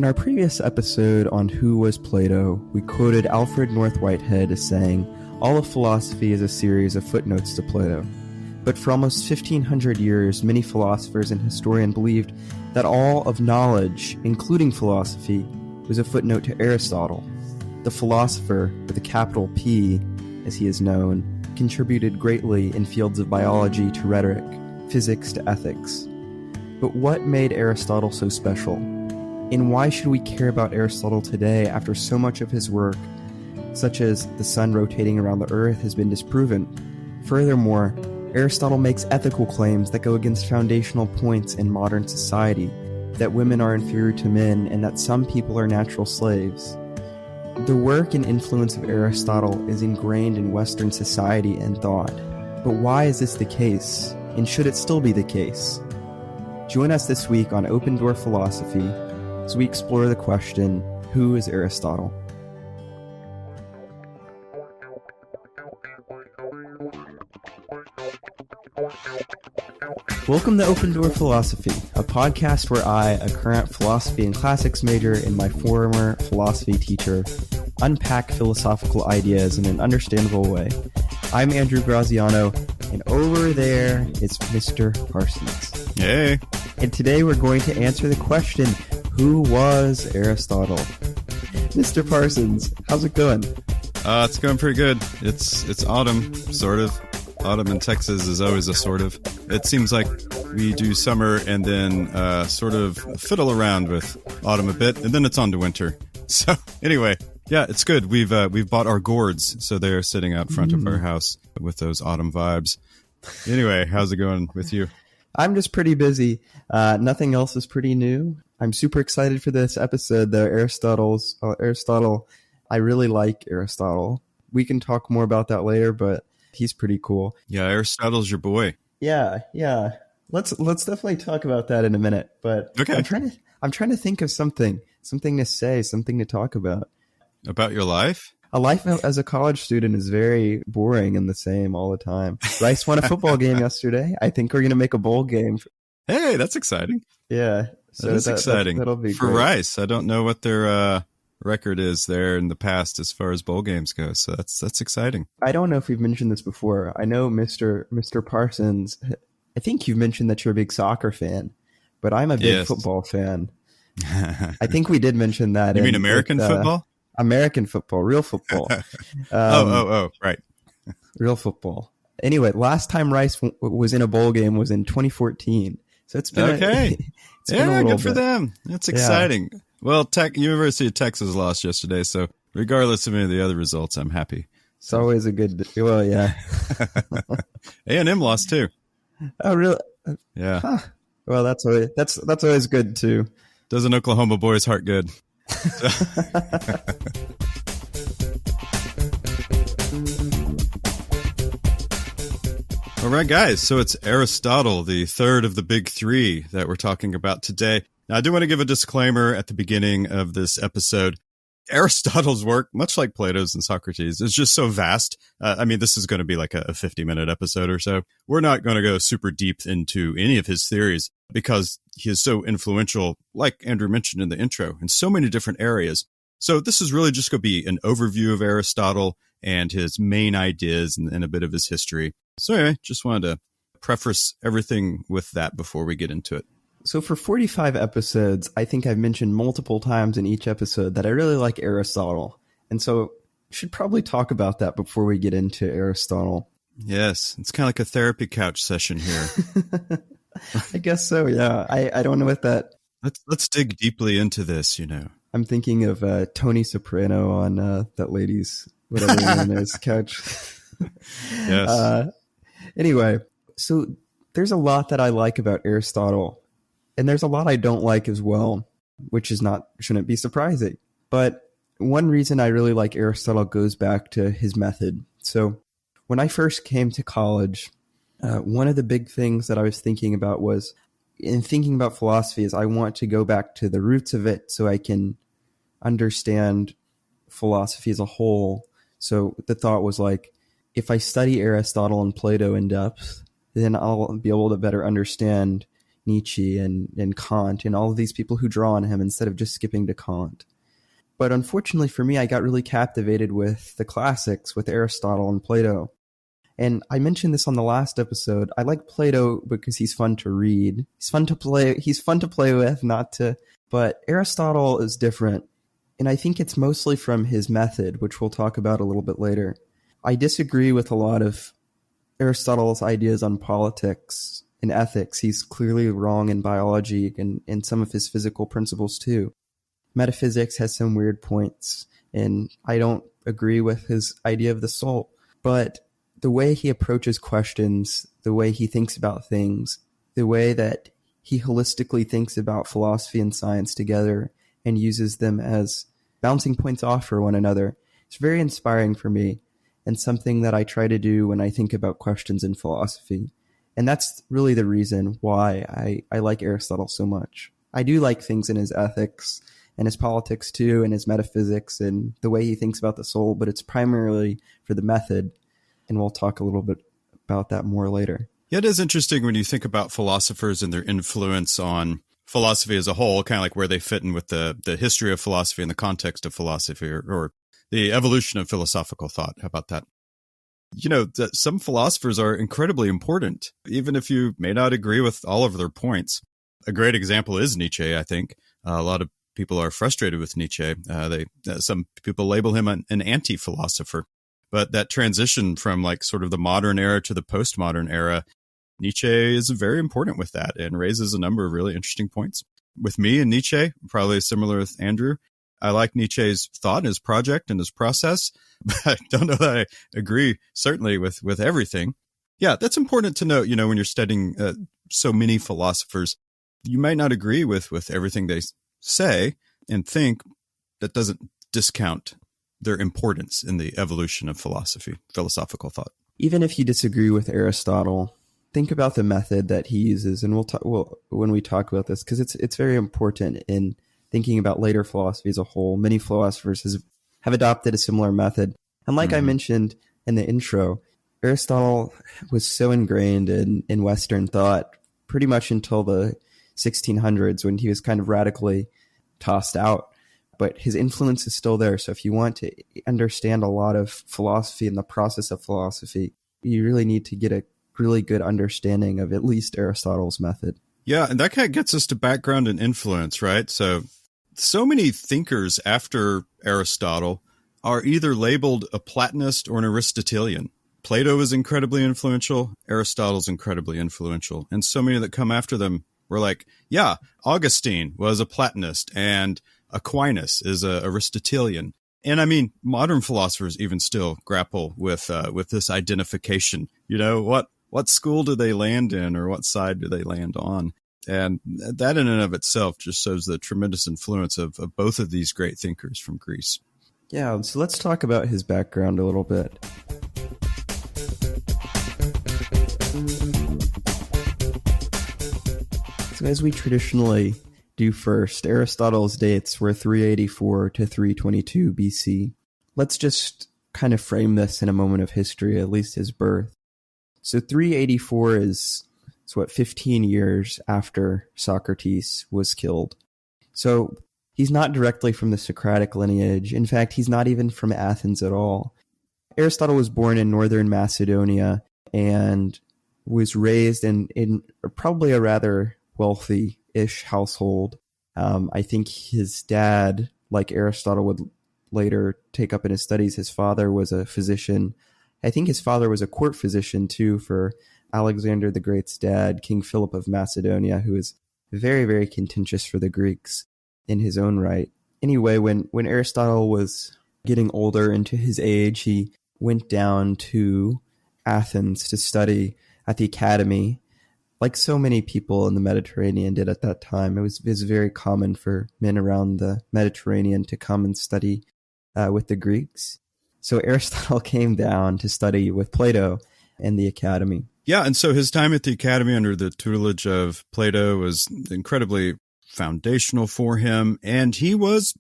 In our previous episode on Who Was Plato, we quoted Alfred North Whitehead as saying, "All of philosophy is a series of footnotes to Plato." But for almost 1,500 years, many philosophers and historians believed that all of knowledge, including philosophy, was a footnote to Aristotle. The philosopher, with a capital P, as he is known, contributed greatly in fields of biology to rhetoric, physics to ethics. But what made Aristotle so special? And why should we care about Aristotle today after so much of his work, such as the sun rotating around the earth, has been disproven? Furthermore, Aristotle makes ethical claims that go against foundational points in modern society, that women are inferior to men and that some people are natural slaves. The work and influence of Aristotle is ingrained in Western society and thought. But why is this the case? And should it still be the case? Join us this week on Open Door Philosophy as we explore the question, who is Aristotle? Welcome to Open Door Philosophy, a podcast where I, a current philosophy and classics major, and my former philosophy teacher, unpack philosophical ideas in an understandable way. I'm Andrew Graziano, and over there is Mr. Parsons. Hey. And today we're going to answer the question, who was Aristotle? Mr. Parsons, how's it going? It's going pretty good. It's autumn, sort of. Autumn in Texas is always a sort of. It seems like we do summer and then sort of fiddle around with autumn a bit, and then it's on to winter. So anyway, yeah, it's good. We've bought our gourds, so they're sitting out front of our house with those autumn vibes. Anyway, how's it going with you? I'm just pretty busy. Nothing else is pretty new. I'm super excited for this episode, though. Aristotle, I really like Aristotle. We can talk more about that later, but he's pretty cool. Yeah, Aristotle's your boy. Yeah. Let's definitely talk about that in a minute. But okay. I'm trying to think of something to say, something to talk about. About your life? A life as a college student is very boring and the same all the time. Rice won a football game yesterday. I think we're going to make a bowl game. Hey, that's exciting. Yeah. So that is exciting. That'll be for great. Rice. I don't know what their record is there in the past as far as bowl games go. So that's exciting. I don't know if we've mentioned this before. I know Mr. Parsons, I think you've mentioned that you're a big soccer fan, but I'm a big football fan. I think we did mention that. You mean American football? American football, real football. Right. Real football. Anyway, last time Rice was in a bowl game was in 2014. So it's been okay. Been a good bit. for them. That's exciting. Yeah. Well, University of Texas lost yesterday, so regardless of any of the other results, I'm happy. It's always a good. Well, yeah. A&M lost too. Oh, really? Yeah. Huh. Well, that's always good too. Does an Oklahoma boy's heart good? All right, guys. So it's Aristotle, the third of the big three that we're talking about today. Now, I do want to give a disclaimer at the beginning of this episode. Aristotle's work, much like Plato's and Socrates, is just so vast. This is going to be like a 50-minute episode or so. We're not going to go super deep into any of his theories because he is so influential, like Andrew mentioned in the intro, in so many different areas. So this is really just going to be an overview of Aristotle and his main ideas and a bit of his history. So anyway, just wanted to preface everything with that before we get into it. So for 45 episodes, I think I've mentioned multiple times in each episode that I really like Aristotle. And so I should probably talk about that before we get into Aristotle. Yes, it's kind of like a therapy couch session here. I guess so, yeah. I don't know what that... Let's dig deeply into this, I'm thinking of Tony Soprano on that lady's, whatever her name is, couch. Yes. Anyway, so there's a lot that I like about Aristotle. And there's a lot I don't like as well, which shouldn't be surprising. But one reason I really like Aristotle goes back to his method. So when I first came to college, one of the big things that I was thinking about was, in thinking about philosophy, is I want to go back to the roots of it so I can understand philosophy as a whole. So the thought was like, if I study Aristotle and Plato in depth, then I'll be able to better understand Nietzsche and Kant and all of these people who draw on him instead of just skipping to Kant. But unfortunately for me, I got really captivated with the classics, with Aristotle and Plato. And I mentioned this on the last episode. I like Plato because he's fun to read. He's fun to play with, but Aristotle is different. And I think it's mostly from his method, which we'll talk about a little bit later. I disagree with a lot of Aristotle's ideas on politics and ethics. He's clearly wrong in biology and some of his physical principles too. Metaphysics has some weird points, and I don't agree with his idea of the soul. But the way he approaches questions, the way he thinks about things, the way that he holistically thinks about philosophy and science together and uses them as bouncing points off for one another, it's very inspiring for me and something that I try to do when I think about questions in philosophy. And that's really the reason why I like Aristotle so much. I do like things in his ethics and his politics too, and his metaphysics and the way he thinks about the soul, but it's primarily for the method. And we'll talk a little bit about that more later. Yeah, it is interesting when you think about philosophers and their influence on philosophy as a whole, kind of like where they fit in with the history of philosophy and the context of philosophy or the evolution of philosophical thought. How about that? Some philosophers are incredibly important, even if you may not agree with all of their points. A great example is Nietzsche, I think. A lot of people are frustrated with Nietzsche. Some people label him an anti-philosopher. But that transition from like sort of the modern era to the postmodern era, Nietzsche is very important with that and raises a number of really interesting points. With me and Nietzsche, probably similar with Andrew, I like Nietzsche's thought and his project and his process, but I don't know that I agree certainly with everything. Yeah, that's important to note, when you're studying so many philosophers, you might not agree with everything they say and think. That doesn't discount their importance in the evolution of philosophical thought. Even if you disagree with Aristotle, think about the method that he uses, and when we talk about this, because it's very important in thinking about later philosophy as a whole. Many philosophers have adopted a similar method. And like I mentioned in the intro, Aristotle was so ingrained in Western thought pretty much until the 1600s when he was kind of radically tossed out. But his influence is still there. So if you want to understand a lot of philosophy and the process of philosophy, you really need to get a really good understanding of at least Aristotle's method. Yeah, and that kind of gets us to background and influence, right? So many thinkers after Aristotle are either labeled a Platonist or an Aristotelian. Plato is incredibly influential. Aristotle's incredibly influential. And so many that come after them were like, yeah, Augustine was a Platonist and Aquinas is a Aristotelian. And I mean, modern philosophers even still grapple with this identification. What school do they land in, or what side do they land on? And that in and of itself just shows the tremendous influence of both of these great thinkers from Greece. Yeah, so let's talk about his background a little bit. So as we traditionally do first, Aristotle's dates were 384 to 322 BC. Let's just kind of frame this in a moment of history, at least his birth. So 384 is 15 years after Socrates was killed. So he's not directly from the Socratic lineage. In fact, he's not even from Athens at all. Aristotle was born in northern Macedonia and was raised in probably a rather wealthy-ish household. I think his dad, like Aristotle would later take up in his studies, his father was a physician. I think his father was a court physician too for Alexander the Great's dad, King Philip of Macedonia, who was very, very contentious for the Greeks in his own right. Anyway, when Aristotle was getting older into his age, he went down to Athens to study at the academy. Like so many people in the Mediterranean did at that time, it was very common for men around the Mediterranean to come and study with the Greeks. So Aristotle came down to study with Plato in the academy. Yeah, and so his time at the academy under the tutelage of Plato was incredibly foundational for him. And he was,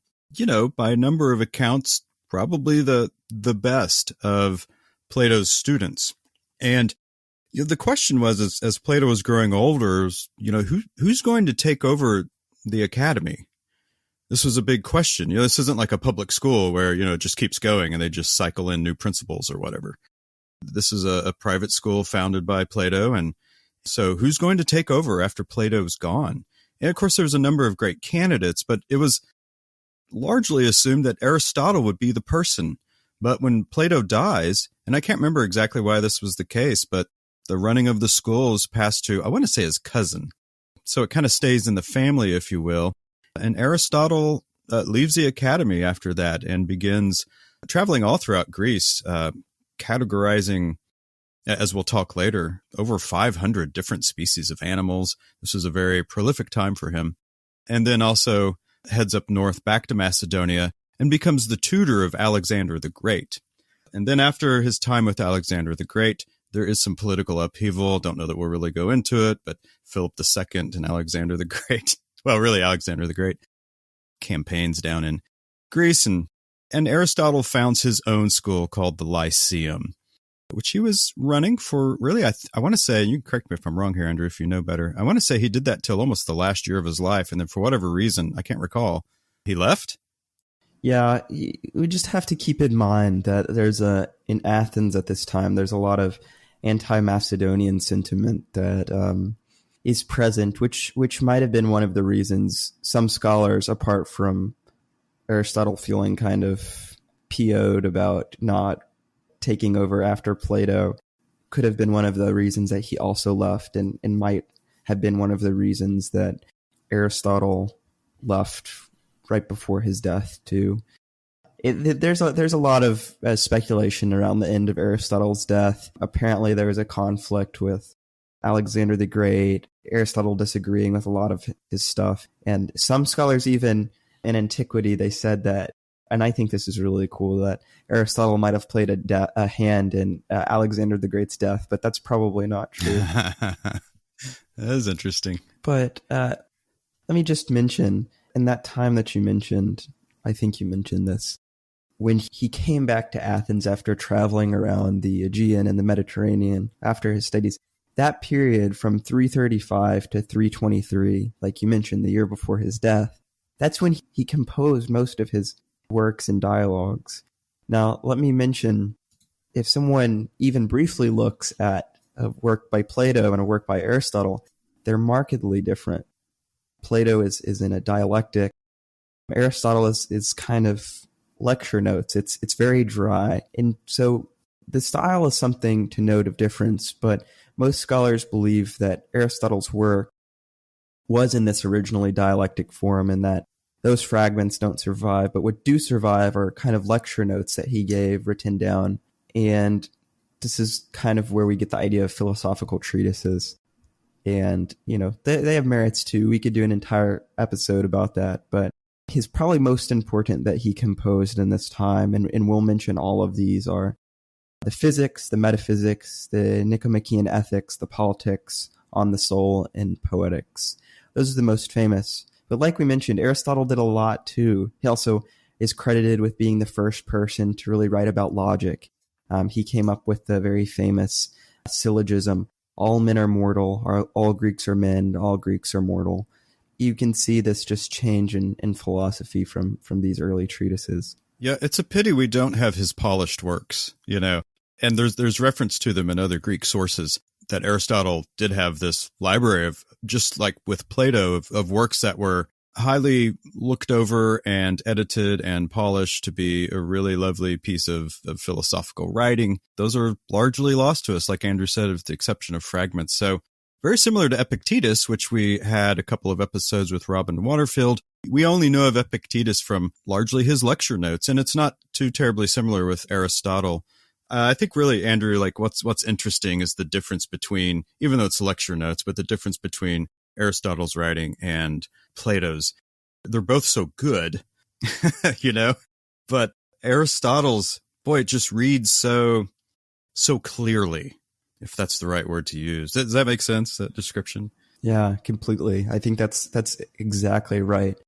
by a number of accounts, probably the best of Plato's students. And The question was, as Plato was growing older, who's going to take over the academy? This was a big question. This isn't like a public school where, it just keeps going and they just cycle in new principals or whatever. This is a private school founded by Plato. And so who's going to take over after Plato's gone? And of course, there was a number of great candidates, but it was largely assumed that Aristotle would be the person. But when Plato dies, and I can't remember exactly why this was the case, but the running of the school is passed to, I want to say, his cousin. So it kind of stays in the family, if you will. And Aristotle leaves the academy after that and begins traveling all throughout Greece, categorizing, as we'll talk later, over 500 different species of animals. This was a very prolific time for him. And then also heads up north back to Macedonia and becomes the tutor of Alexander the Great. And then after his time with Alexander the Great, there is some political upheaval. Don't know that we'll really go into it, but Philip II and Alexander the Great, well, really Alexander the Great, campaigns down in Greece. And Aristotle founds his own school called the Lyceum, which he was running for really, I want to say, you can correct me if I'm wrong here, Andrew, if you know better. I want to say he did that till almost the last year of his life. And then for whatever reason, I can't recall, he left. Yeah, we just have to keep in mind that in Athens at this time, there's a lot of anti-Macedonian sentiment that is present, which might have been one of the reasons some scholars, apart from Aristotle feeling kind of PO'd about not taking over after Plato, could have been one of the reasons that he also left, and might have been one of the reasons that Aristotle left right before his death too. There's a lot of speculation around the end of Aristotle's death. Apparently there was a conflict with Alexander the Great, Aristotle disagreeing with a lot of his stuff. And some scholars, even in antiquity, they said that, and I think this is really cool, that Aristotle might have played a hand in Alexander the Great's death, but that's probably not true. That is interesting. But let me just mention, in that time that you mentioned, I think you mentioned this, when he came back to Athens after traveling around the Aegean and the Mediterranean after his studies, that period from 335 to 323, like you mentioned, the year before his death, that's when he composed most of his works and dialogues. Now, let me mention, if someone even briefly looks at a work by Plato and a work by Aristotle, they're markedly different. Plato is in a dialectic. Aristotle is kind of lecture notes. It's very dry. And so the style is something to note of difference, but most scholars believe that Aristotle's work was in this originally dialectic form and that those fragments don't survive, but what do survive are kind of lecture notes that he gave written down. And this is kind of where we get the idea of philosophical treatises. And, they have merits too. We could do an entire episode about that, but he's probably most important that he composed in this time. And we'll mention all of these are the physics, the metaphysics, the Nicomachean ethics, the politics, on the soul, and poetics. Those are the most famous. But like we mentioned, Aristotle did a lot too. He also is credited with being the first person to really write about logic. He came up with the very famous syllogism, all men are mortal, all Greeks are men, all Greeks are mortal. You can see this just change in philosophy from these early treatises. Yeah, it's a pity we don't have his polished works, and there's reference to them in other Greek sources, that Aristotle did have this library of, just like with Plato, of works that were highly looked over and edited and polished to be a really lovely piece of philosophical writing. Those are largely lost to us, like Andrew said, with the exception of fragments. So very similar to Epictetus, which we had a couple of episodes with Robin Waterfield. We only know of Epictetus from largely his lecture notes, and it's not too terribly similar with Aristotle. I think really, Andrew, like what's interesting is the difference between, even though it's lecture notes, but the difference between Aristotle's writing and Plato's. They're both so good, but Aristotle's, boy, it just reads so clearly, if that's the right word to use. Does that make sense, that description? Yeah, completely. I think that's exactly right.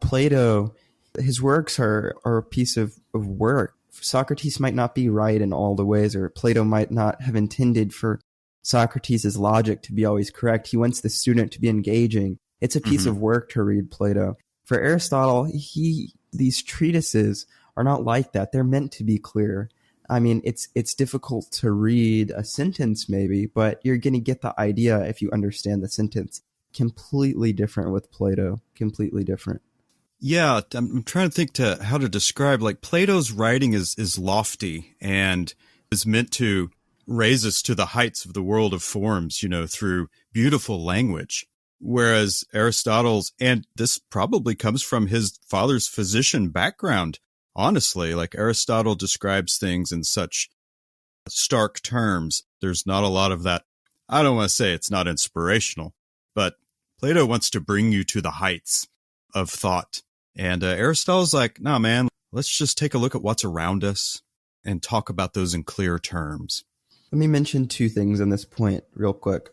Plato, his works are a piece of work. Socrates might not be right in all the ways, or Plato might not have intended for Socrates' logic to be always correct. He wants the student to be engaging. It's a piece of work to read Plato. For Aristotle, these treatises are not like that. They're meant to be clear. I mean, it's difficult to read a sentence maybe, but you're going to get the idea if you understand the sentence. Completely different with Plato. Completely different. Yeah, I'm trying to think to how to describe, like, Plato's writing is lofty and is meant to raise us to the heights of the world of forms, through beautiful language. Whereas Aristotle's, and this probably comes from his father's physician background, honestly, like Aristotle describes things in such stark terms. There's not a lot of that. I don't want to say it's not inspirational, but Plato wants to bring you to the heights of thought. And Aristotle's like, nah, man, let's just take a look at what's around us and talk about those in clear terms. Let me mention two things on this point real quick.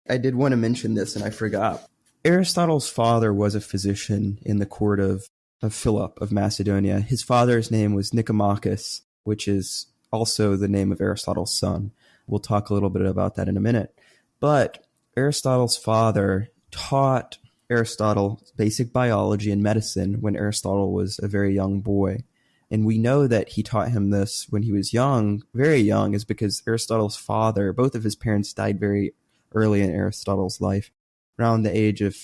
I did want to mention this and I forgot. Aristotle's father was a physician in the court of Philip of Macedonia. His father's name was Nicomachus, which is also the name of Aristotle's son. We'll talk a little bit about that in a minute. But Aristotle's father taught Aristotle basic biology and medicine when Aristotle was a very young boy. And we know that he taught him this when he was young, very young, is because Aristotle's father, both of his parents died very early in Aristotle's life, around the age of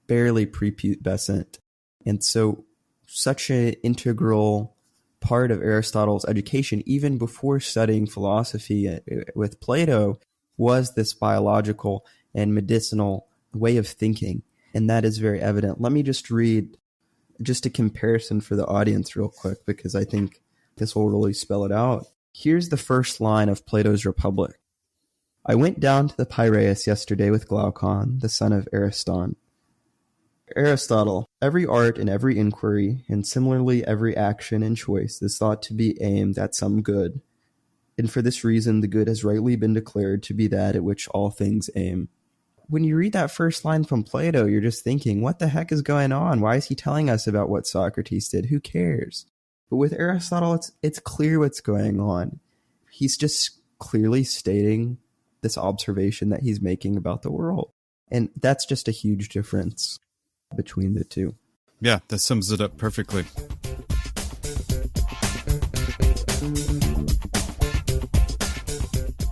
barely prepubescent. And so such an integral part of Aristotle's education, even before studying philosophy with Plato, was this biological and medicinal way of thinking. And that is very evident. Let me just read just a comparison for the audience real quick, because I think this will really spell it out. Here's the first line of Plato's Republic. I went down to the Piraeus yesterday with Glaucon, the son of Ariston. Aristotle, every art and every inquiry, and similarly every action and choice, is thought to be aimed at some good. And for this reason, the good has rightly been declared to be that at which all things aim. When you read that first line from Plato, you're just thinking, what the heck is going on? Why is he telling us about what Socrates did? Who cares? But with Aristotle, it's clear what's going on. He's just clearly stating this observation that he's making about the world. And that's just a huge difference between the two. Yeah, that sums it up perfectly.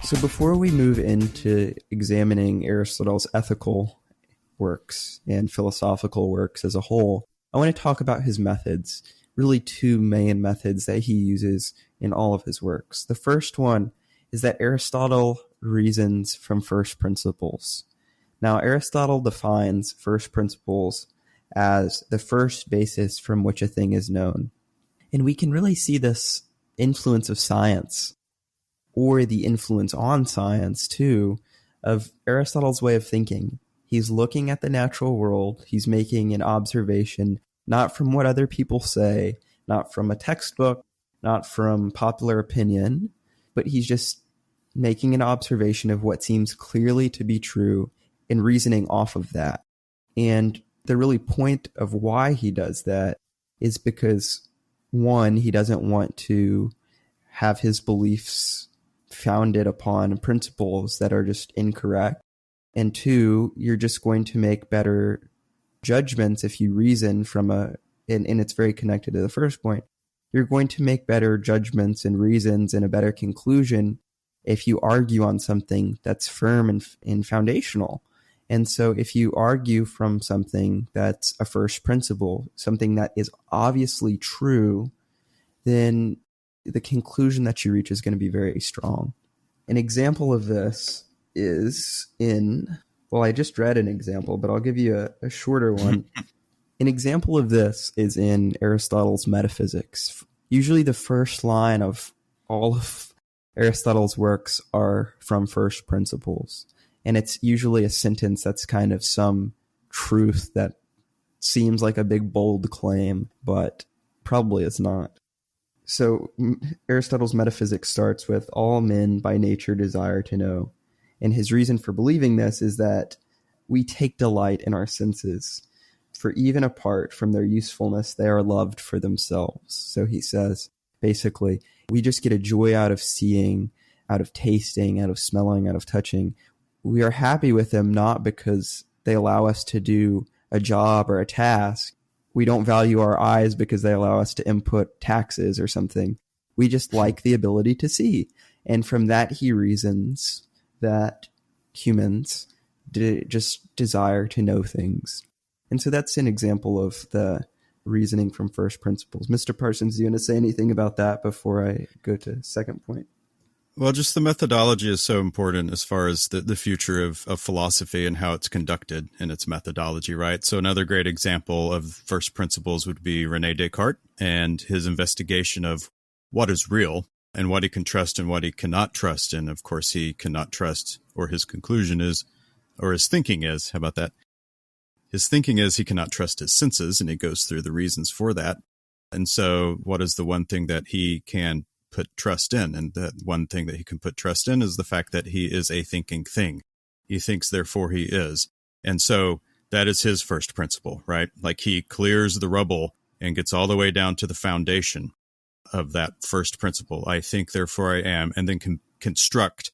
So before we move into examining Aristotle's ethical works and philosophical works as a whole, I want to talk about his methods, really two main methods that he uses in all of his works. The first one is that Aristotle reasons from first principles. Now, Aristotle defines first principles as the first basis from which a thing is known. And we can really see this influence of science, or the influence on science, too, of Aristotle's way of thinking. He's looking at the natural world. He's making an observation, not from what other people say, not from a textbook, not from popular opinion, but he's just making an observation of what seems clearly to be true and reasoning off of that. And the really point of why he does that is because, one, he doesn't want to have his beliefs founded upon principles that are just incorrect. And two, you're just going to make better judgments if you reason from and it's very connected to the first point. You're going to make better judgments and reasons and a better conclusion if you argue on something that's firm and foundational. And so if you argue from something that's a first principle, something that is obviously true, then the conclusion that you reach is going to be very strong. An example of this is I just read an example, but I'll give you a shorter one. An example of this is in Aristotle's Metaphysics. Usually the first line of all of Aristotle's works are from first principles. And it's usually a sentence that's kind of some truth that seems like a big, bold claim, but probably is not. So Aristotle's Metaphysics starts with, all men by nature desire to know. And his reason for believing this is that we take delight in our senses, for even apart from their usefulness, they are loved for themselves. So he says, basically, we just get a joy out of seeing out of tasting, out of smelling, out of touching. We are happy with them not because they allow us to do a job or a task. We don't value our eyes because they allow us to input taxes or something. We just like the ability to see. And from that, he reasons that humans just desire to know things. And so that's an example of the reasoning from first principles. Mr. Parsons, do you want to say anything about that before I go to second point? Well, just the methodology is so important as far as the future of philosophy and how it's conducted in its methodology, right? So another great example of first principles would be René Descartes and his investigation of what is real and what he can trust and what he cannot trust. And of course, he cannot trust, or his conclusion is, or his thinking is, how about that? His thinking is he cannot trust his senses, and he goes through the reasons for that. And so what is the one thing that he can put trust in? And the one thing that he can put trust in is the fact that he is a thinking thing. He thinks, therefore he is. And so that is his first principle, right? Like he clears the rubble and gets all the way down to the foundation of that first principle. I think, therefore I am, and then can construct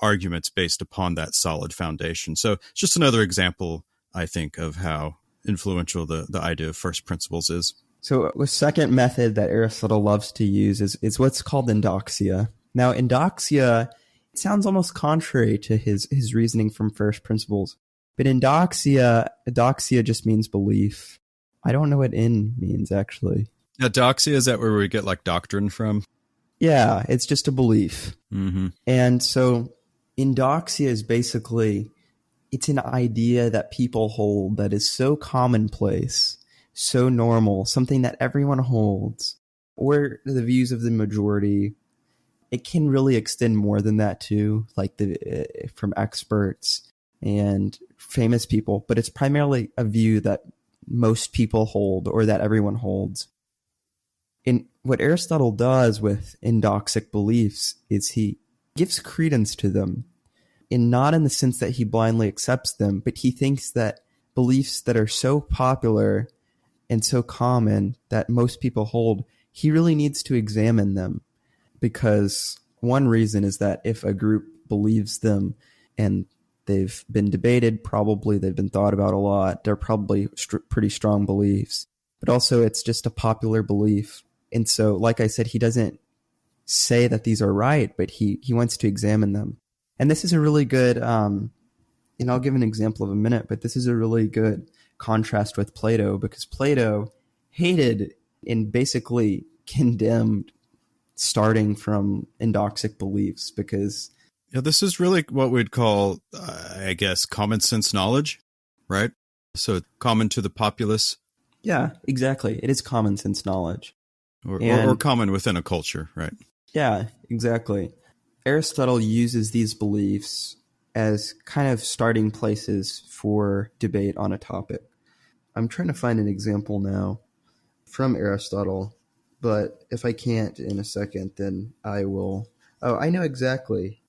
arguments based upon that solid foundation. So it's just another example, I think, of how influential the idea of first principles is. So a second method that Aristotle loves to use is what's called endoxia. Now, endoxia, it sounds almost contrary to his reasoning from first principles. But endoxia just means belief. I don't know what "in" means, actually. Doxia, is that where we get like doctrine from? Yeah, it's just a belief. Mm-hmm. And so endoxia is basically, it's an idea that people hold that is so commonplace, so normal, something that everyone holds, or the views of the majority. It can really extend more than that too, like from experts and famous people, but it's primarily a view that most people hold or that everyone holds. And what Aristotle does with endoxic beliefs is he gives credence to them, and not in the sense that he blindly accepts them, but he thinks that beliefs that are so popular and so common that most people hold, he really needs to examine them. Because one reason is that if a group believes them and they've been debated, probably they've been thought about a lot, they're probably pretty strong beliefs. But also it's just a popular belief. And so, like I said, he doesn't say that these are right, but he wants to examine them. And this is a really good, and I'll give an example of a minute, but this is a really good contrast with Plato, because Plato hated and basically condemned starting from endoxic beliefs, because this is really what we'd call, I guess, common sense knowledge, right? So common to the populace. Yeah, exactly. It is common sense knowledge. Or common within a culture, right? Yeah, exactly. Aristotle uses these beliefs as kind of starting places for debate on a topic. I'm trying to find an example now from Aristotle, but if I can't in a second, then I will. Oh, I know exactly.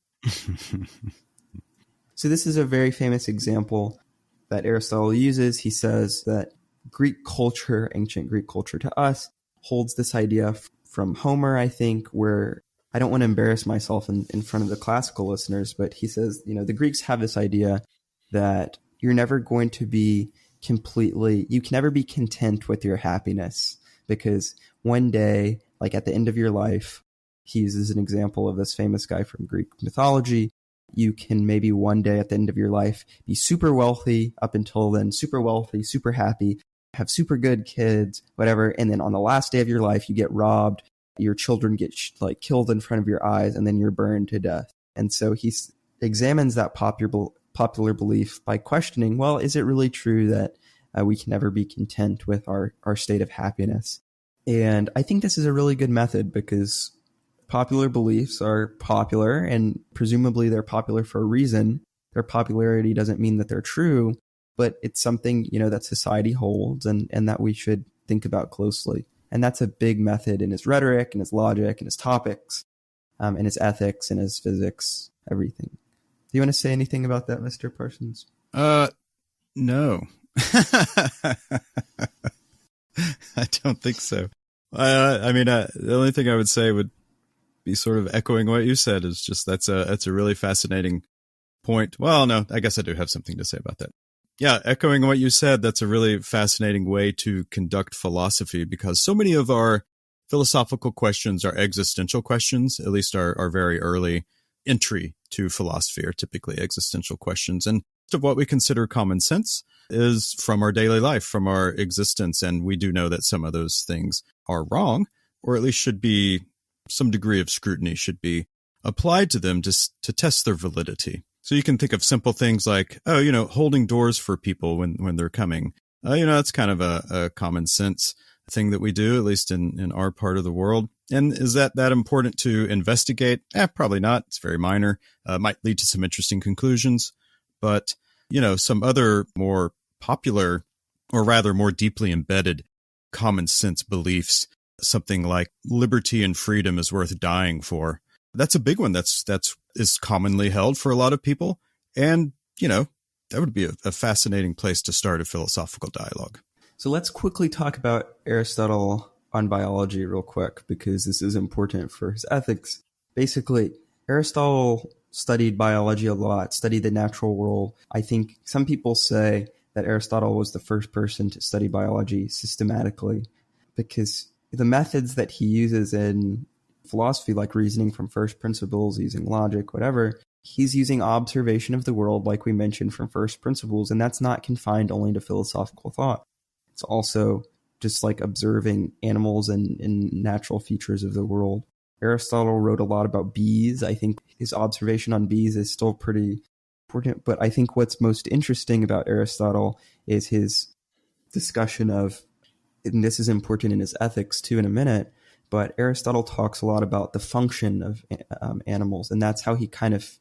So this is a very famous example that Aristotle uses. He says that Greek culture, ancient Greek culture to us, holds this idea from Homer, I think, where I don't want to embarrass myself in front of the classical listeners, but he says, the Greeks have this idea that you're never going to be you can never be content with your happiness, because one day, like at the end of your life, he uses an example of this famous guy from Greek mythology. You can maybe one day at the end of your life be super wealthy, up until then, super wealthy, super happy, have super good kids, whatever. And then on the last day of your life, you get robbed, your children get killed in front of your eyes, and then you're burned to death. And so he examines that popular belief by questioning, well, is it really true that we can never be content with our state of happiness? And I think this is a really good method, because popular beliefs are popular, and presumably they're popular for a reason. Their popularity doesn't mean that they're true, but it's something, that society holds and that we should think about closely. And that's a big method in his rhetoric and his logic and his topics, and his ethics and his physics, everything. Do you want to say anything about that, Mr. Parsons? No. I don't think so. The only thing I would say would be sort of echoing what you said. Is just that's a really fascinating point. Well, no, I guess I do have something to say about that. Yeah, echoing what you said, that's a really fascinating way to conduct philosophy, because so many of our philosophical questions are existential questions, at least our very early entry to philosophy are typically existential questions. And most of what we consider common sense is from our daily life, from our existence. And we do know that some of those things are wrong, or at least should be some degree of scrutiny should be applied to them to test their validity. So you can think of simple things like, holding doors for people when they're coming. That's kind of a common sense thing that we do, at least in our part of the world. And is that important to investigate? Probably not. It's very minor. Might lead to some interesting conclusions. But, some other more popular, or rather more deeply embedded common sense beliefs, something like liberty and freedom is worth dying for. That's a big one that's is commonly held for a lot of people. And, that would be a fascinating place to start a philosophical dialogue. So let's quickly talk about Aristotle on biology real quick, because this is important for his ethics. Basically, Aristotle studied biology a lot, studied the natural world. I think some people say that Aristotle was the first person to study biology systematically, because the methods that he uses in philosophy, like reasoning from first principles, using logic, whatever, he's using observation of the world, like we mentioned, from first principles, and that's not confined only to philosophical thought. It's also just like observing animals and natural features of the world. Aristotle wrote a lot about bees. I think his observation on bees is still pretty important, but I think what's most interesting about Aristotle is his discussion of, and this is important in his ethics too in a minute, but Aristotle talks a lot about the function of animals, and that's how he kind of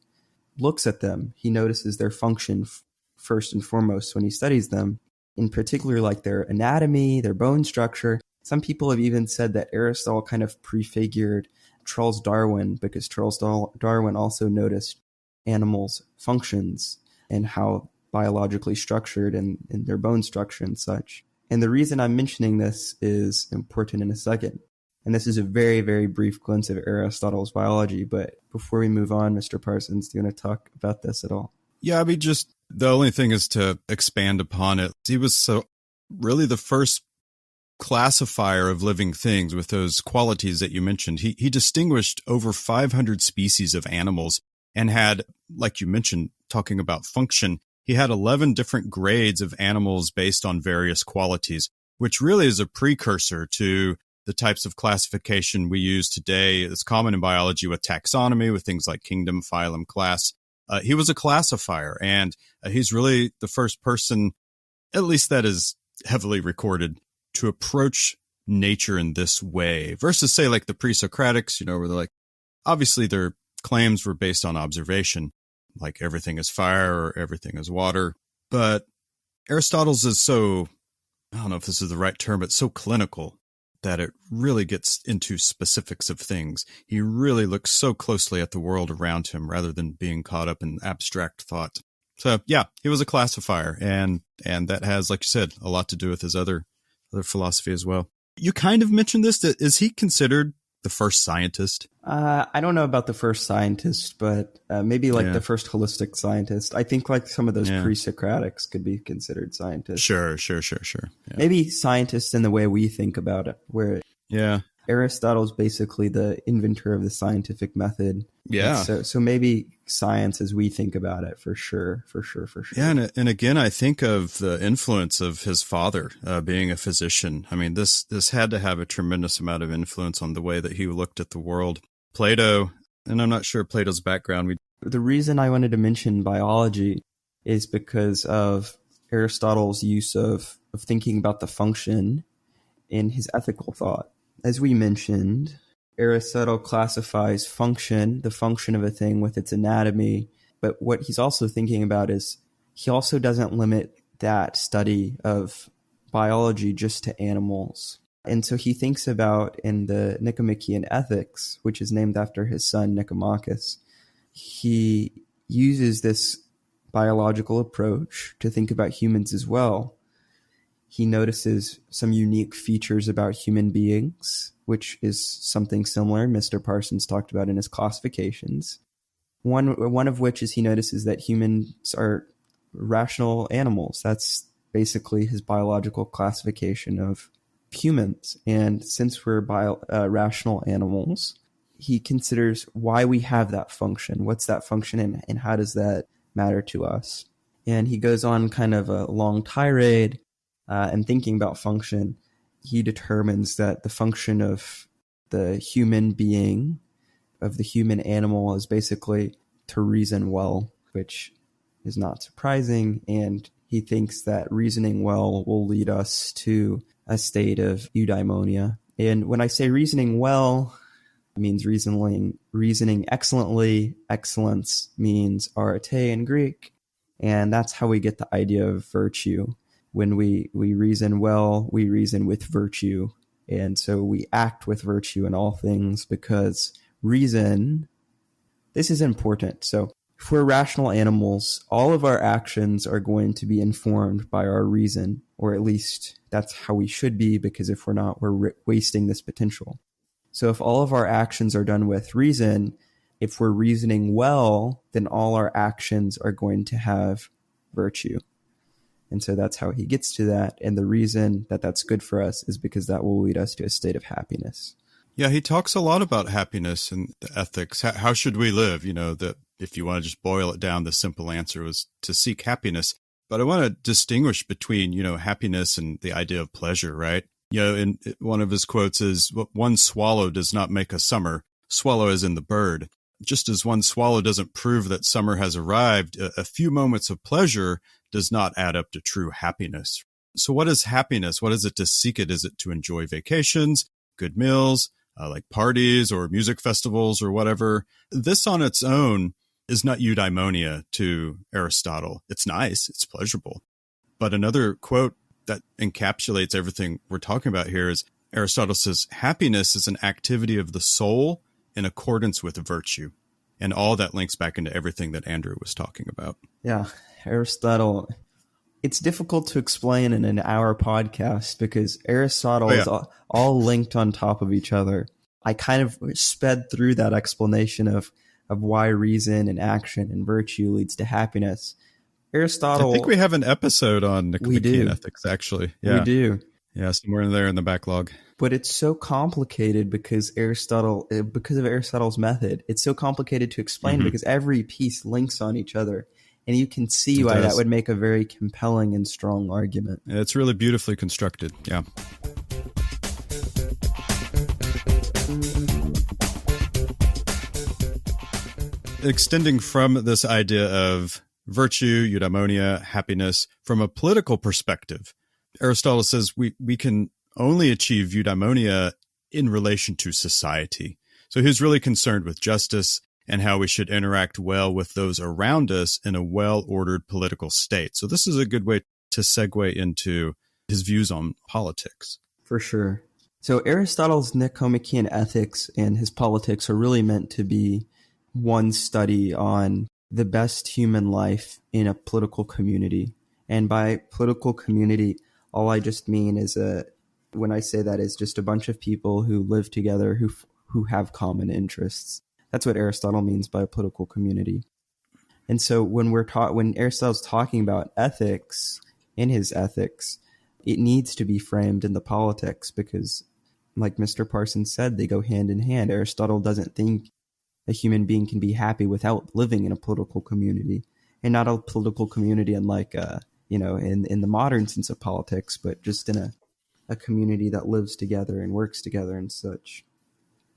looks at them. He notices their function first and foremost when he studies them, in particular like their anatomy, their bone structure. Some people have even said that Aristotle kind of prefigured Charles Darwin, because Charles Darwin also noticed animals' functions and how biologically structured and their bone structure and such. And the reason I'm mentioning this is important in a second. And this is a very, very brief glimpse of Aristotle's biology. But before we move on, Mr. Parsons, do you want to talk about this at all? Yeah, I mean, just the only thing is to expand upon it. He was really the first classifier of living things with those qualities that you mentioned. He distinguished over 500 species of animals and had, like you mentioned, talking about function, he had 11 different grades of animals based on various qualities, which really is a precursor to the types of classification we use today. It's common in biology with taxonomy, with things like kingdom, phylum, class. He was a classifier, and he's really the first person, at least that is heavily recorded, to approach nature in this way versus, say, like the pre-Socratics, where they're like, obviously their claims were based on observation, like everything is fire or everything is water. But Aristotle's is so, I don't know if this is the right term, but so clinical that it really gets into specifics of things. He really looks so closely at the world around him rather than being caught up in abstract thought. So yeah, he was a classifier, and that has, like you said, a lot to do with his other philosophy as well. You kind of mentioned this. Is he considered the first scientist? I don't know about the first scientist, but maybe the first holistic scientist. I think like some of those pre-Socratics could be considered scientists. Sure. Yeah. Maybe scientists in the way we think about it, where Aristotle's basically the inventor of the scientific method. Yeah. So maybe science as we think about it, for sure. Yeah, and again, I think of the influence of his father being a physician. I mean, this had to have a tremendous amount of influence on the way that he looked at the world. Plato, and I'm not sure Plato's background. The reason I wanted to mention biology is because of Aristotle's use of thinking about the function in his ethical thought. As we mentioned, Aristotle classifies the function of a thing with its anatomy, but what he's also thinking about is he also doesn't limit that study of biology just to animals. And so he thinks about, in the Nicomachean Ethics, which is named after his son Nicomachus, he uses this biological approach to think about humans as well. He notices some unique features about human beings which is something similar Mr. Parsons talked about in his classifications. One of which is he notices that humans are rational animals. That's basically his biological classification of humans. And since we're rational animals, he considers why we have that function. What's that function and how does that matter to us? And he goes on kind of a long tirade and thinking about function. He determines that the function of the human being, of the human animal, is basically to reason well, which is not surprising. And he thinks that reasoning well will lead us to a state of eudaimonia. And when I say reasoning well, it means reasoning excellently. Excellence means arete in Greek. And that's how we get the idea of virtue. When we reason well, we reason with virtue. And so we act with virtue in all things because reason, this is important. So if we're rational animals, all of our actions are going to be informed by our reason, or at least that's how we should be, because if we're not, we're wasting this potential. So if all of our actions are done with reason, if we're reasoning well, then all our actions are going to have virtue. And so that's how he gets to that. And the reason that that's good for us is because that will lead us to a state of happiness. Yeah, he talks a lot about happiness and the ethics. How should we live? That if you want to just boil it down, the simple answer was to seek happiness. But I want to distinguish between, happiness and the idea of pleasure, right? In one of his quotes is, one swallow does not make a summer. Swallow as in the bird. Just as one swallow doesn't prove that summer has arrived, a few moments of pleasure does not add up to true happiness. So what is happiness? What is it to seek it? Is it to enjoy vacations, good meals, like parties or music festivals or whatever? This on its own is not eudaimonia to Aristotle. It's nice. It's pleasurable. But another quote that encapsulates everything we're talking about here is Aristotle says, happiness is an activity of the soul in accordance with virtue. And all that links back into everything that Andrew was talking about. Yeah, Aristotle, it's difficult to explain in an hour podcast because Aristotle is all linked on top of each other. I kind of sped through that explanation of why reason and action and virtue leads to happiness. Aristotle, I think we have an episode on Nicomachean ethics, actually. Yeah. We do. Yeah, somewhere in there in the backlog. But it's so complicated because of Aristotle's method. It's so complicated to explain because every piece links on each other. And you can see why that would make a very compelling and strong argument. It's really beautifully constructed. Yeah. Extending from this idea of virtue, eudaimonia, happiness, from a political perspective, Aristotle says we can only achieve eudaimonia in relation to society. So he's really concerned with justice and how we should interact well with those around us in a well-ordered political state. So this is a good way to segue into his views on politics. For sure. So Aristotle's Nicomachean ethics and his politics are really meant to be one study on the best human life in a political community. And by political community, all I just mean is when I say that is just a bunch of people who live together who have common interests. That's what Aristotle means by a political community. And so when Aristotle's talking about ethics, in his ethics, it needs to be framed in the politics because, like Mr. Parsons said, they go hand in hand. Aristotle doesn't think a human being can be happy without living in a political community, and not a political community unlike in the modern sense of politics, but just in a community that lives together and works together and such.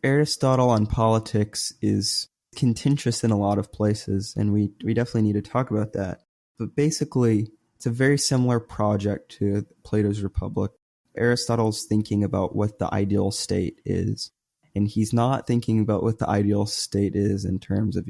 Aristotle on politics is contentious in a lot of places, and we definitely need to talk about that. But basically, it's a very similar project to Plato's Republic. Aristotle's thinking about what the ideal state is, and he's not thinking about what the ideal state is in terms of,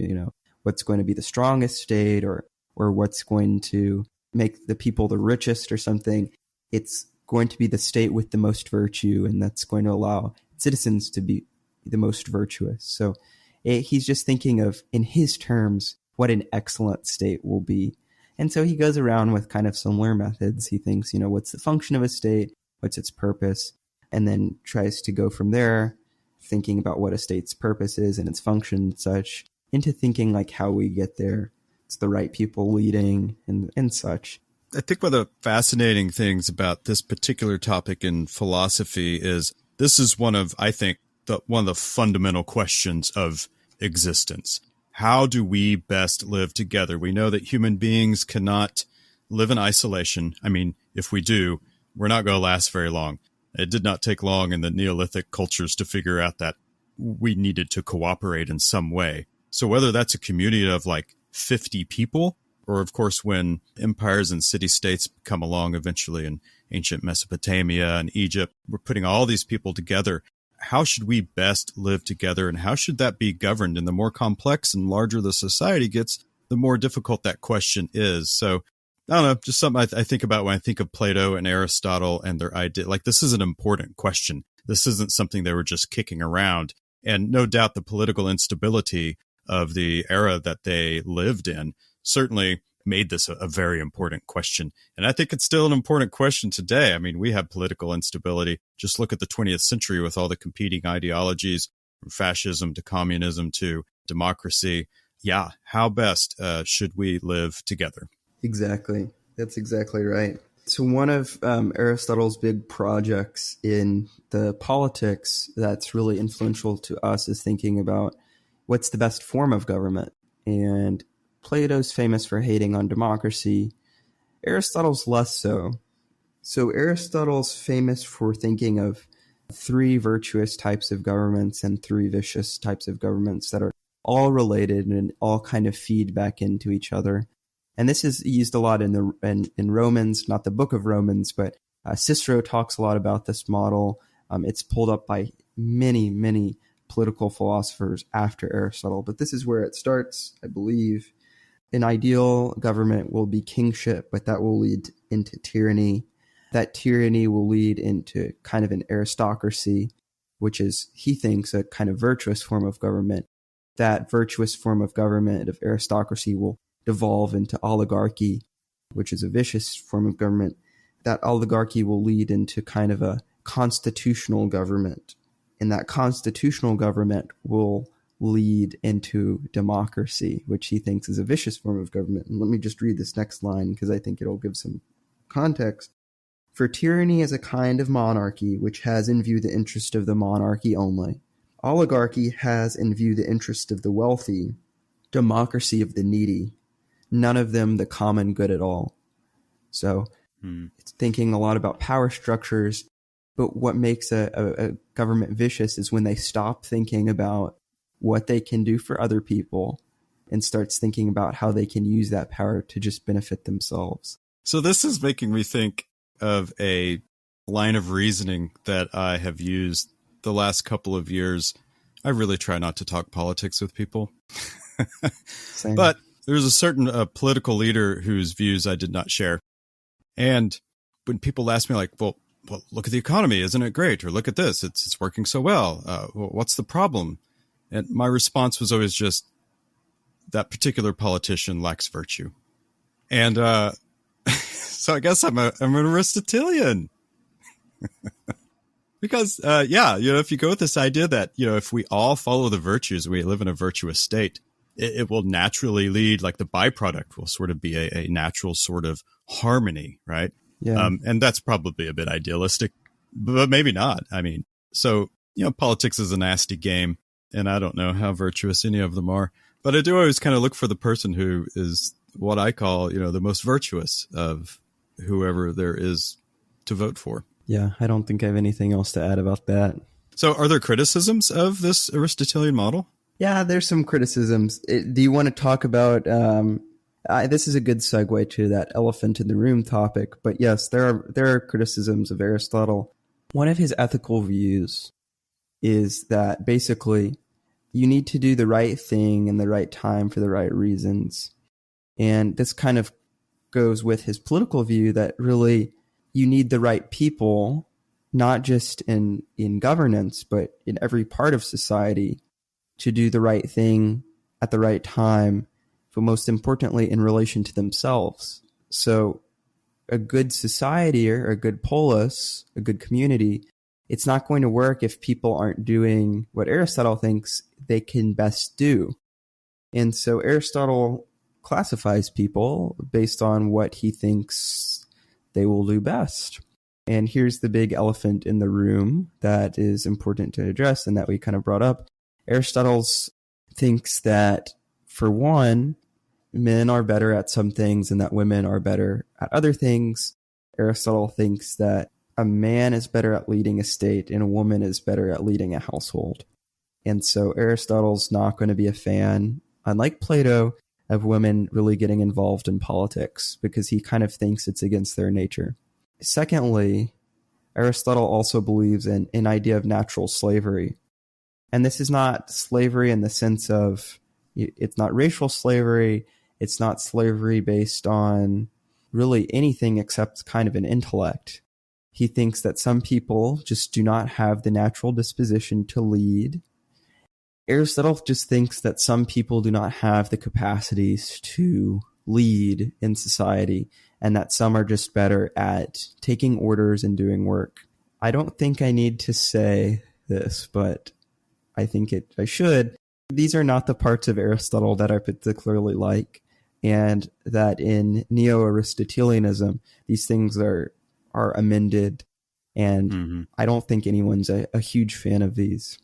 what's going to be the strongest state or what's going to make the people the richest or something. It's going to be the state with the most virtue, and that's going to allow citizens to be the most virtuous. So he's just thinking of, in his terms, what an excellent state will be. And so he goes around with kind of similar methods. He thinks, what's the function of a state? What's its purpose? and then tries to go from there, thinking about what a state's purpose is and its function and such, into thinking like how we get there. It's the right people leading and such. I think one of the fascinating things about this particular topic in philosophy is this is one of the fundamental questions of existence. How do we best live together? We know that human beings cannot live in isolation. I mean, if we do, we're not going to last very long. It did not take long in the Neolithic cultures to figure out that we needed to cooperate in some way. So whether that's a community of like 50 people, or of course when empires and city-states come along eventually in ancient Mesopotamia and Egypt, we're putting all these people together. How should we best live together, and how should that be governed? And the more complex and larger the society gets, the more difficult that question is. So I don't know, just something I think about when I think of Plato and Aristotle and their idea. Like, this is an important question. This isn't something they were just kicking around. And no doubt the political instability of the era that they lived in certainly made this a very important question. And I think it's still an important question today. I mean, we have political instability. Just look at the 20th century with all the competing ideologies, from fascism to communism to democracy. Yeah, how best should we live together? Exactly. That's exactly right. So one of Aristotle's big projects in the politics that's really influential to us is thinking about what's the best form of government. And Plato's famous for hating on democracy. Aristotle's less so. So Aristotle's famous for thinking of 3 virtuous types of governments and 3 vicious types of governments that are all related and all kind of feed back into each other. And this is used a lot in Romans, not the book of Romans, but Cicero talks a lot about this model. It's pulled up by many, many political philosophers after Aristotle. But this is where it starts, I believe. An ideal government will be kingship, but that will lead into tyranny. That tyranny will lead into kind of an aristocracy, which is, he thinks, a kind of virtuous form of government. That virtuous form of government, of aristocracy, will devolve into oligarchy, which is a vicious form of government. That oligarchy will lead into kind of a constitutional government. And that constitutional government will lead into democracy, which he thinks is a vicious form of government. And let me just read this next line because I think it'll give some context. For tyranny is a kind of monarchy which has in view the interest of the monarchy only. Oligarchy has in view the interest of the wealthy, democracy of the needy, none of them the common good at all. So it's thinking a lot about power structures, but what makes a government vicious is when they stop thinking about what they can do for other people and starts thinking about how they can use that power to just benefit themselves. So this is making me think of a line of reasoning that I have used the last couple of years. I really try not to talk politics with people. Same. But there's a certain political leader whose views I did not share. And when people ask me like, well, look at the economy. Isn't it great? Or look at this. It's working so well. What's the problem? And my response was always just, that particular politician lacks virtue. And so I guess I'm an Aristotelian. Because, if you go with this idea that, if we all follow the virtues, we live in a virtuous state, it will naturally lead, like the byproduct will sort of be a natural sort of harmony, right? Yeah. And that's probably a bit idealistic, but maybe not. I mean, so, politics is a nasty game, and I don't know how virtuous any of them are. But I do always kind of look for the person who is what I call, the most virtuous of whoever there is to vote for. Yeah, I don't think I have anything else to add about that. So are there criticisms of this Aristotelian model? Yeah, there's some criticisms. Do you want to talk about, this is a good segue to that elephant in the room topic, but yes, there are criticisms of Aristotle. One of his ethical views is that basically you need to do the right thing in the right time for the right reasons. And this kind of goes with his political view that really you need the right people, not just in governance, but in every part of society to do the right thing at the right time, but most importantly, in relation to themselves. So a good society or a good polis, a good community, it's not going to work if people aren't doing what Aristotle thinks they can best do. And so Aristotle classifies people based on what he thinks they will do best. And here's the big elephant in the room that is important to address and that we kind of brought up. Aristotle thinks that, for one, men are better at some things and that women are better at other things. Aristotle thinks that a man is better at leading a state and a woman is better at leading a household. And so Aristotle's not going to be a fan, unlike Plato, of women really getting involved in politics because he kind of thinks it's against their nature. Secondly, Aristotle also believes in an idea of natural slavery. And this is not slavery in the sense of, it's not racial slavery, it's not slavery based on really anything except kind of an intellect. He thinks that some people just do not have the natural disposition to lead. Aristotle just thinks that some people do not have the capacities to lead in society, and that some are just better at taking orders and doing work. I don't think I need to say this, but I think I should. These are not the parts of Aristotle that I particularly like, and that in Neo-Aristotelianism, these things are amended, and I don't think anyone's a huge fan of these.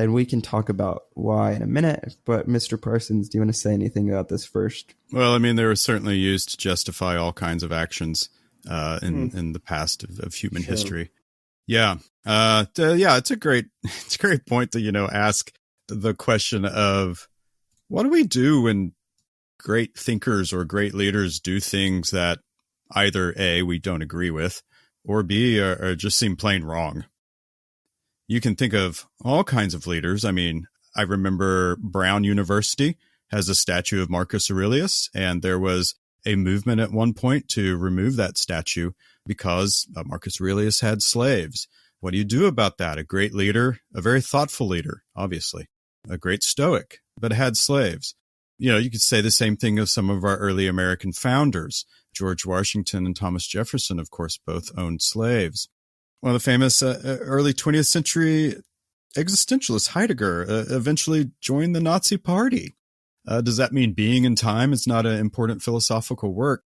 And we can talk about why in a minute, but Mr. Parsons, do you want to say anything about this first? Well, I mean, they were certainly used to justify all kinds of actions in the past of human history. Yeah. It's a great point to, ask the question of what do we do when great thinkers or great leaders do things that either A, we don't agree with, or B, are just seem plain wrong. You can think of all kinds of leaders. I mean, I remember Brown University has a statue of Marcus Aurelius, and there was a movement at one point to remove that statue because Marcus Aurelius had slaves. What do you do about that? A great leader, a very thoughtful leader, obviously, a great Stoic, but had slaves. You could say the same thing of some of our early American founders. George Washington and Thomas Jefferson, of course, both owned slaves. One of the famous early 20th century existentialists, Heidegger, eventually joined the Nazi Party. Does that mean Being in Time is not an important philosophical work?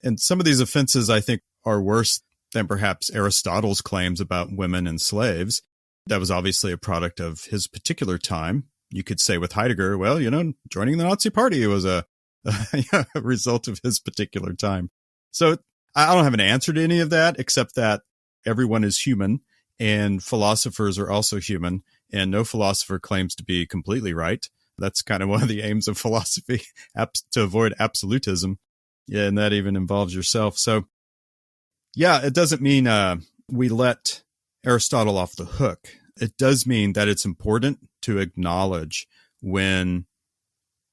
And some of these offenses, I think, are worse than perhaps Aristotle's claims about women and slaves. That was obviously a product of his particular time. You could say with Heidegger, well, joining the Nazi Party was a result of his particular time. So I don't have an answer to any of that, except that everyone is human and philosophers are also human, and no philosopher claims to be completely right. That's kind of one of the aims of philosophy, to avoid absolutism. Yeah, and that even involves yourself. So, yeah, it doesn't mean we let Aristotle off the hook. It does mean that it's important to acknowledge when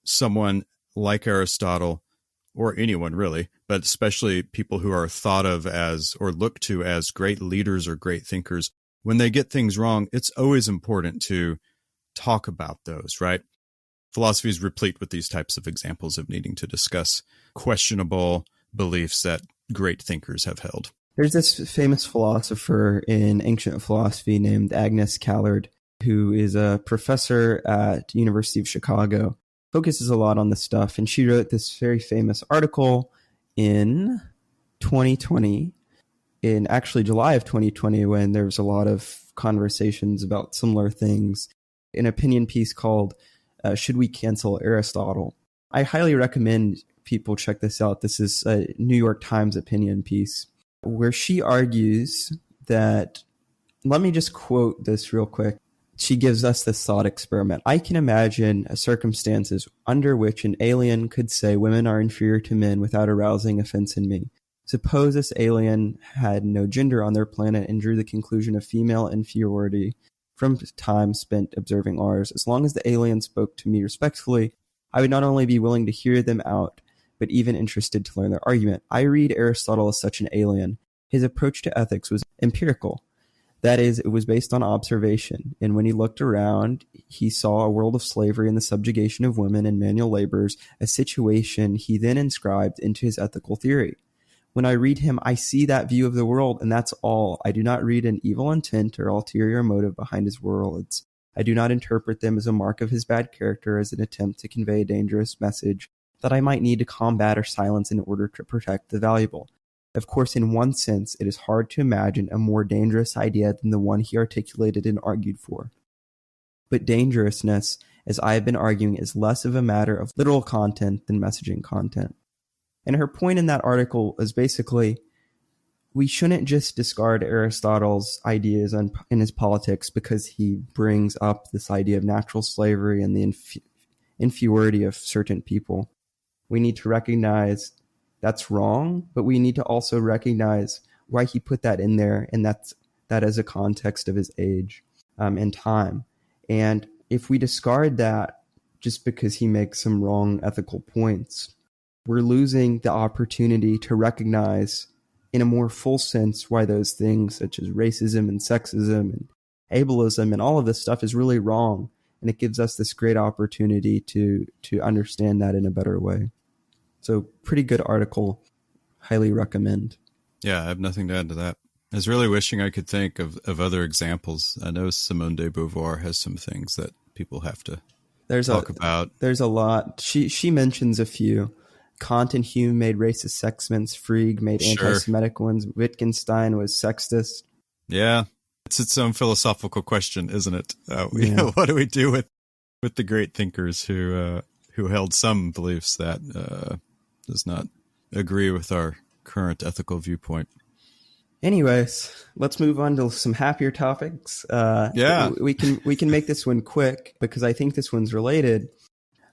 someone like Aristotle, or anyone really, but especially people who are thought of as or looked to as great leaders or great thinkers, when they get things wrong, it's always important to talk about those, right? Philosophy is replete with these types of examples of needing to discuss questionable beliefs that great thinkers have held. There's this famous philosopher in ancient philosophy named Agnes Callard, who is a professor at University of Chicago, focuses a lot on this stuff. And she wrote this very famous article in 2020, in actually July of 2020, when there was a lot of conversations about similar things, an opinion piece called Should We Cancel Aristotle? I highly recommend people check this out. This is a New York Times opinion piece where she argues that, let me just quote this real quick. She gives us this thought experiment. I can imagine circumstances under which an alien could say women are inferior to men without arousing offense in me. Suppose this alien had no gender on their planet and drew the conclusion of female inferiority from time spent observing ours. As long as the alien spoke to me respectfully, I would not only be willing to hear them out, but even interested to learn their argument. I read Aristotle as such an alien. His approach to ethics was empirical. That is, it was based on observation, and when he looked around, he saw a world of slavery and the subjugation of women and manual laborers, a situation he then inscribed into his ethical theory. When I read him, I see that view of the world, and that's all. I do not read an evil intent or ulterior motive behind his words. I do not interpret them as a mark of his bad character, as an attempt to convey a dangerous message that I might need to combat or silence in order to protect the valuable. Of course, in one sense, it is hard to imagine a more dangerous idea than the one he articulated and argued for. But dangerousness, as I have been arguing, is less of a matter of literal content than messaging content. And her point in that article is basically, we shouldn't just discard Aristotle's ideas in his politics because he brings up this idea of natural slavery and the inferiority of certain people. We need to recognize that's wrong, but we need to also recognize why he put that in there, and that is a context of his age and time. And if we discard that just because he makes some wrong ethical points, we're losing the opportunity to recognize in a more full sense why those things such as racism and sexism and ableism and all of this stuff is really wrong. And it gives us this great opportunity to understand that in a better way. So pretty good article. Highly recommend. Yeah, I have nothing to add to that. I was really wishing I could think of other examples. I know Simone de Beauvoir has some things that people have to talk about. There's a lot. She mentions a few. Kant and Hume made racist sexments. Frege made anti-Semitic ones. Wittgenstein was sexist. Yeah, it's its own philosophical question, isn't it? What do we do with the great thinkers who held some beliefs that does not agree with our current ethical viewpoint? Anyways, let's move on to some happier topics. We can make this one quick because I think this one's related.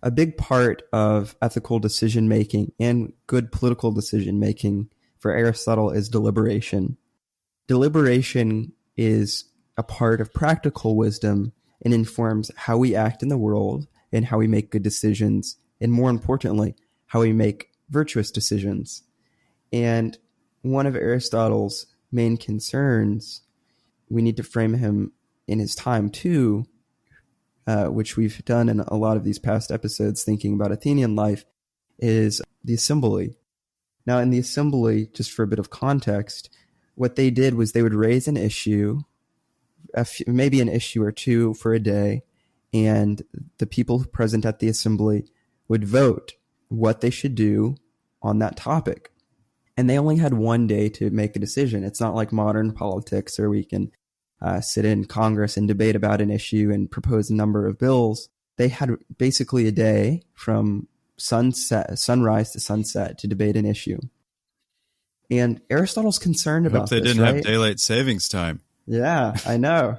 A big part of ethical decision-making and good political decision-making for Aristotle is deliberation. Deliberation is a part of practical wisdom and informs how we act in the world and how we make good decisions, and more importantly, how we make virtuous decisions. And one of Aristotle's main concerns, we need to frame him in his time too, which we've done in a lot of these past episodes thinking about Athenian life, is the assembly. Now, in the assembly, just for a bit of context, what they did was they would raise an issue, maybe an issue or two for a day, and the people present at the assembly would vote what they should do on that topic. And they only had one day to make a decision. It's not like modern politics where we can sit in Congress and debate about an issue and propose a number of bills. They had basically a day from sunrise to sunset to debate an issue. And Aristotle's concerned about this, they didn't have daylight savings time. Yeah, I know.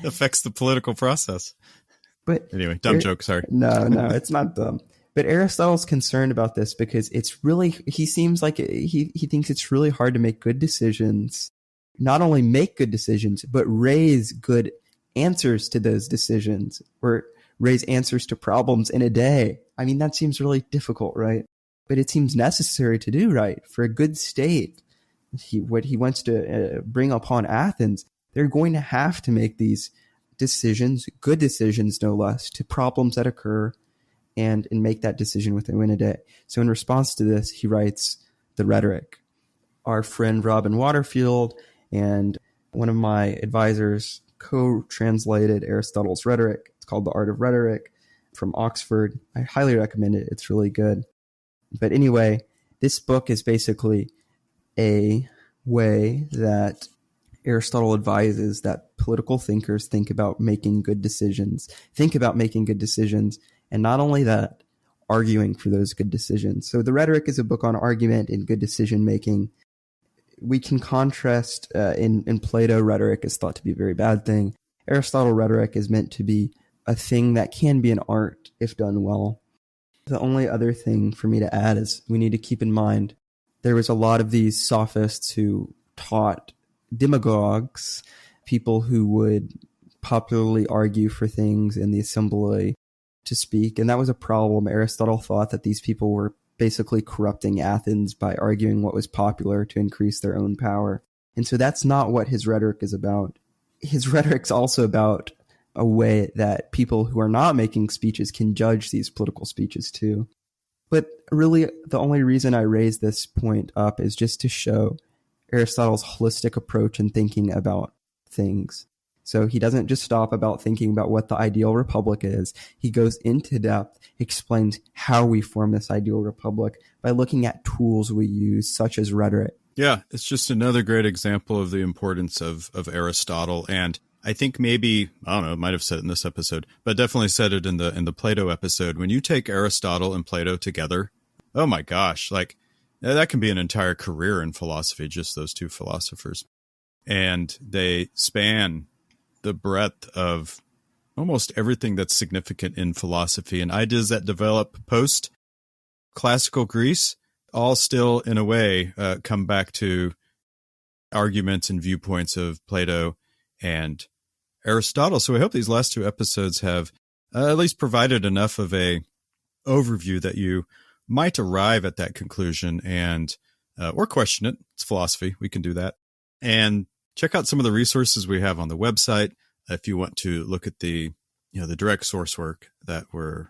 Affects the political process. But anyway, dumb joke, sorry. No, it's not dumb. But Aristotle's concerned about this because it's really, he seems like he thinks it's really hard to make good decisions. Not only make good decisions, but raise good answers to those decisions, or raise answers to problems in a day. I mean, that seems really difficult, right? But it seems necessary to do, right? For a good state, what he wants to bring upon Athens, they're going to have to make these decisions, good decisions no less, to problems that occur, and make that decision within a day. So in response to this, he writes the Rhetoric. Our friend Robin Waterfield and one of my advisors co-translated Aristotle's Rhetoric. It's called The Art of Rhetoric from Oxford. I highly recommend it. It's really good. But anyway, this book is basically a way that Aristotle advises that political thinkers think about making good decisions, and not only that, arguing for those good decisions. So the Rhetoric is a book on argument and good decision making. We can contrast in Plato, rhetoric is thought to be a very bad thing. Aristotle rhetoric is meant to be a thing that can be an art if done well. The only other thing for me to add is we need to keep in mind there was a lot of these sophists who taught demagogues, people who would popularly argue for things in the assembly to speak, and that was a problem. Aristotle thought that these people were basically corrupting Athens by arguing what was popular to increase their own power. And so that's not what his rhetoric is about. His rhetoric's also about a way that people who are not making speeches can judge these political speeches too. But really, the only reason I raise this point up is just to show Aristotle's holistic approach in thinking about things. So he doesn't just stop about thinking about what the ideal republic is. He goes into depth, explains how we form this ideal republic by looking at tools we use, such as rhetoric. Yeah, it's just another great example of the importance of Aristotle. And I think maybe, I don't know, might have said it in this episode, but definitely said it in the Plato episode. When you take Aristotle and Plato together, oh my gosh, like that can be an entire career in philosophy, just those two philosophers. And they span the breadth of almost everything that's significant in philosophy, and ideas that develop post-classical Greece all still, in a way, come back to arguments and viewpoints of Plato and Aristotle. So I hope these last two episodes have at least provided enough of a overview that you might arrive at that conclusion and or question it. It's philosophy. We can do that. And check out some of the resources we have on the website if you want to look at the direct source work that we're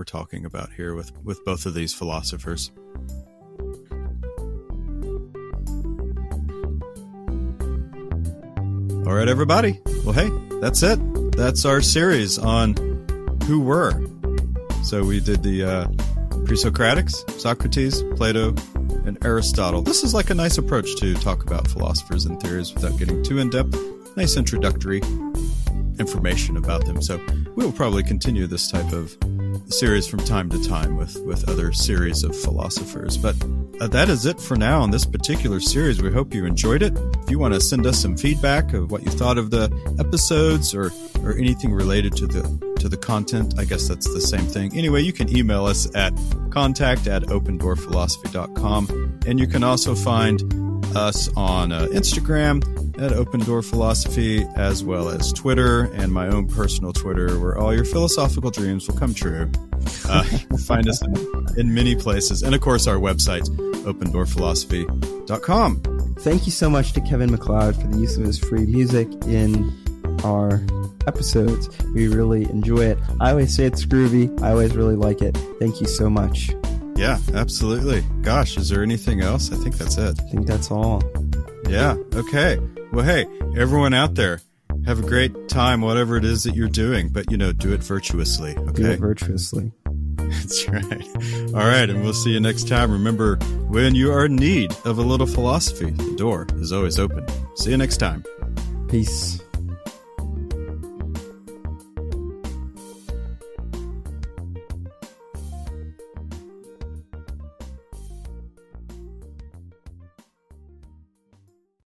talking about here with both of these philosophers. All right, everybody. Well, hey, that's it. That's our series on who were. So we did the pre-Socratics, Socrates, Plato, and Aristotle. This is like a nice approach to talk about philosophers and theories without getting too in-depth. Nice introductory information about them. So we'll probably continue this type of series from time to time with other series of philosophers. But that is it for now on this particular series. We hope you enjoyed it. If you want to send us some feedback of what you thought of the episodes or anything related to the content, I guess that's the same thing. Anyway, you can email us at contact@opendoorphilosophy.com. And you can also find us on Instagram at Open Door Philosophy, as well as Twitter and my own personal Twitter, where all your philosophical dreams will come true. Find us in many places. And of course, our website, opendoorphilosophy.com. Thank you so much to Kevin MacLeod for the use of his free music in our episodes. We really enjoy it. I always say it's groovy. I always really like it. Thank you so much. Yeah, absolutely. Gosh, is there anything else? I think that's it. I think that's all. Yeah. Okay. Well, hey, everyone out there, have a great time, whatever it is that you're doing, but, do it virtuously. Okay. Do it virtuously. That's right. All right. And we'll see you next time. Remember, when you are in need of a little philosophy, the door is always open. See you next time. Peace.